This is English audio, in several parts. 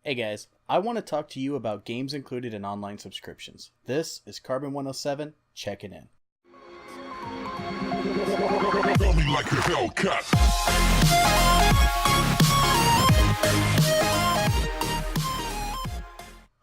Hey guys, I want to talk to you about games included in online subscriptions. This is Carbon 107, checking in.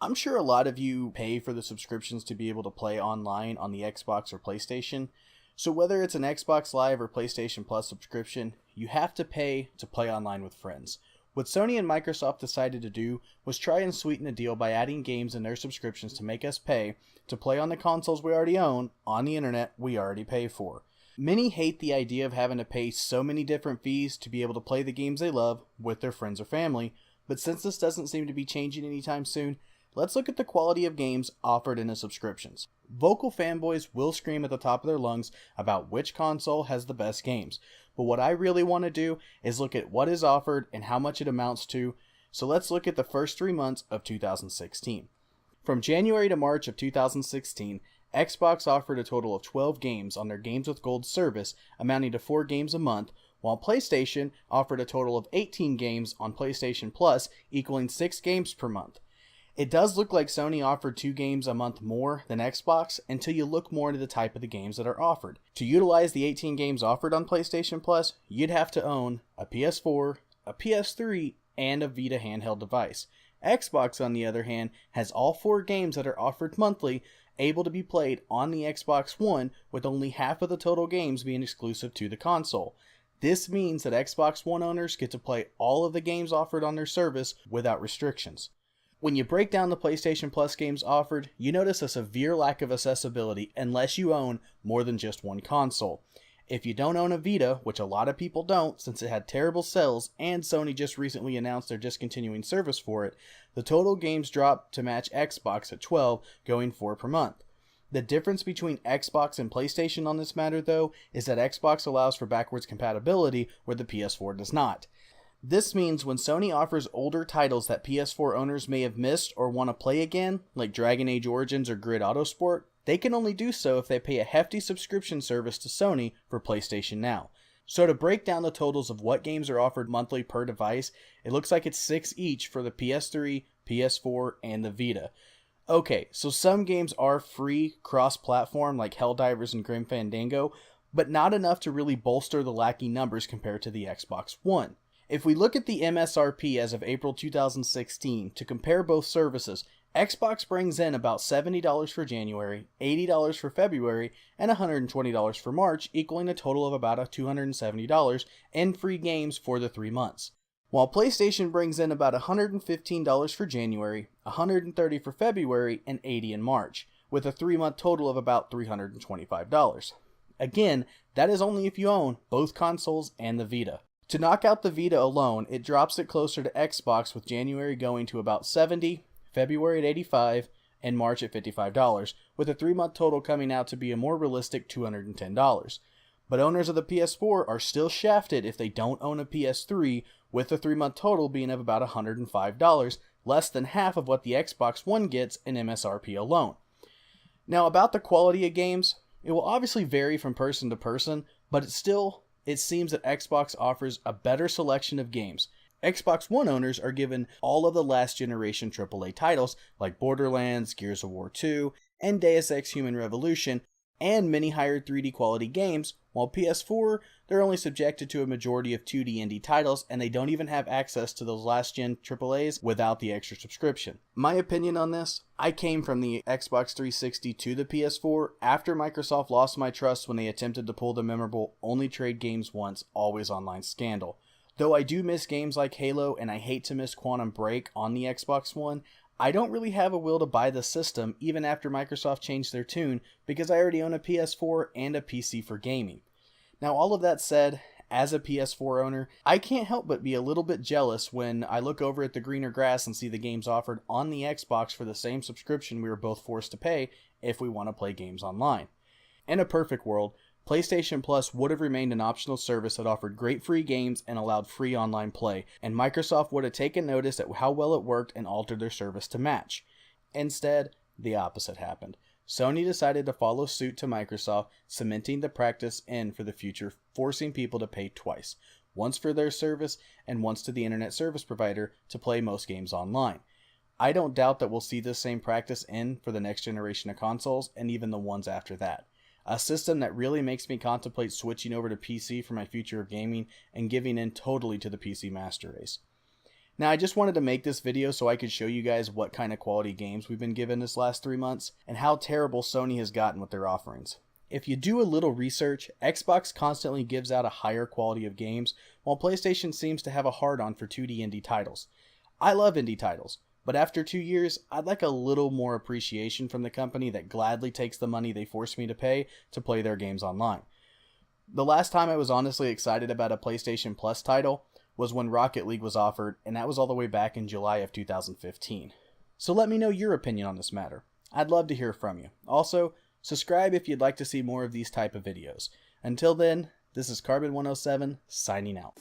I'm sure a lot of you pay for the subscriptions to be able to play online on the Xbox or PlayStation. So whether it's an Xbox Live or PlayStation Plus subscription, you have to pay to play online with friends. What Sony and Microsoft decided to do was try and sweeten the deal by adding games in their subscriptions to make us pay to play on the consoles we already own, on the internet we already pay for. Many hate the idea of having to pay so many different fees to be able to play the games they love with their friends or family, but since this doesn't seem to be changing anytime soon, let's look at the quality of games offered in the subscriptions. Vocal fanboys will scream at the top of their lungs about which console has the best games, but what I really want to do is look at what is offered and how much it amounts to, so let's look at the first 3 months of 2016. From January to March of 2016, Xbox offered a total of 12 games on their Games with Gold service, amounting to 4 games a month, while PlayStation offered a total of 18 games on PlayStation Plus, equaling 6 games per month. It does look like Sony offered 2 games a month more than Xbox until you look more into the type of the games that are offered. To utilize the 18 games offered on PlayStation Plus, you'd have to own a PS4, a PS3, and a Vita handheld device. Xbox, on the other hand, has all 4 games that are offered monthly able to be played on the Xbox One, with only half of the total games being exclusive to the console. This means that Xbox One owners get to play all of the games offered on their service without restrictions. When you break down the PlayStation Plus games offered, you notice a severe lack of accessibility unless you own more than just one console. If you don't own a Vita, which a lot of people don't since it had terrible sales and Sony just recently announced they're discontinuing service for it, the total games drop to match Xbox at 12, going 4 per month. The difference between Xbox and PlayStation on this matter, though, is that Xbox allows for backwards compatibility where the PS4 does not. This means when Sony offers older titles that PS4 owners may have missed or want to play again, like Dragon Age Origins or Grid Autosport, they can only do so if they pay a hefty subscription service to Sony for PlayStation Now. So to break down the totals of what games are offered monthly per device, it looks like it's 6 each for the PS3, PS4, and the Vita. Okay, so some games are free cross-platform like Helldivers and Grim Fandango, but not enough to really bolster the lacking numbers compared to the Xbox One. If we look at the MSRP as of April 2016 to compare both services, Xbox brings in about $70 for January, $80 for February, and $120 for March, equaling a total of about $270 in free games for the 3 months. While PlayStation brings in about $115 for January, $130 for February, and $80 in March, with a 3-month total of about $325. Again, that is only if you own both consoles and the Vita. To knock out the Vita alone, it drops it closer to Xbox, with January going to about $70, February at $85, and March at $55, with a 3-month total coming out to be a more realistic $210. But owners of the PS4 are still shafted if they don't own a PS3, with the 3-month total being of about $105, less than half of what the Xbox One gets in MSRP alone. Now about the quality of games, it will obviously vary from person to person, but it seems that Xbox offers a better selection of games. Xbox One owners are given all of the last generation AAA titles like Borderlands, Gears of War 2, and Deus Ex Human Revolution, and many higher 3D quality games, while PS4, they're only subjected to a majority of 2D indie titles, and they don't even have access to those last gen AAAs without the extra subscription. My opinion on this, I came from the Xbox 360 to the PS4 after Microsoft lost my trust when they attempted to pull the memorable only trade games once, always online scandal. Though I do miss games like Halo and I hate to miss Quantum Break on the Xbox One, I don't really have a will to buy the system even after Microsoft changed their tune because I already own a PS4 and a PC for gaming. Now all of that said, as a PS4 owner, I can't help but be a little bit jealous when I look over at the greener grass and see the games offered on the Xbox for the same subscription we were both forced to pay if we want to play games online. In a perfect world, PlayStation Plus would have remained an optional service that offered great free games and allowed free online play, and Microsoft would have taken notice at how well it worked and altered their service to match. Instead, the opposite happened. Sony decided to follow suit to Microsoft, cementing the practice in for the future, forcing people to pay twice, once for their service and once to the internet service provider to play most games online. I don't doubt that we'll see this same practice in for the next generation of consoles and even the ones after that. A system that really makes me contemplate switching over to PC for my future of gaming and giving in totally to the PC master race. Now, I just wanted to make this video so I could show you guys what kind of quality games we've been given this last 3 months and how terrible Sony has gotten with their offerings. If you do a little research, Xbox constantly gives out a higher quality of games, while PlayStation seems to have a hard-on for 2D indie titles. I love indie titles, but after 2 years, I'd like a little more appreciation from the company that gladly takes the money they force me to pay to play their games online. The last time I was honestly excited about a PlayStation Plus title was when Rocket League was offered, and that was all the way back in July of 2015. So let me know your opinion on this matter. I'd love to hear from you. Also, subscribe if you'd like to see more of these type of videos. Until then, this is Carbon107 signing out.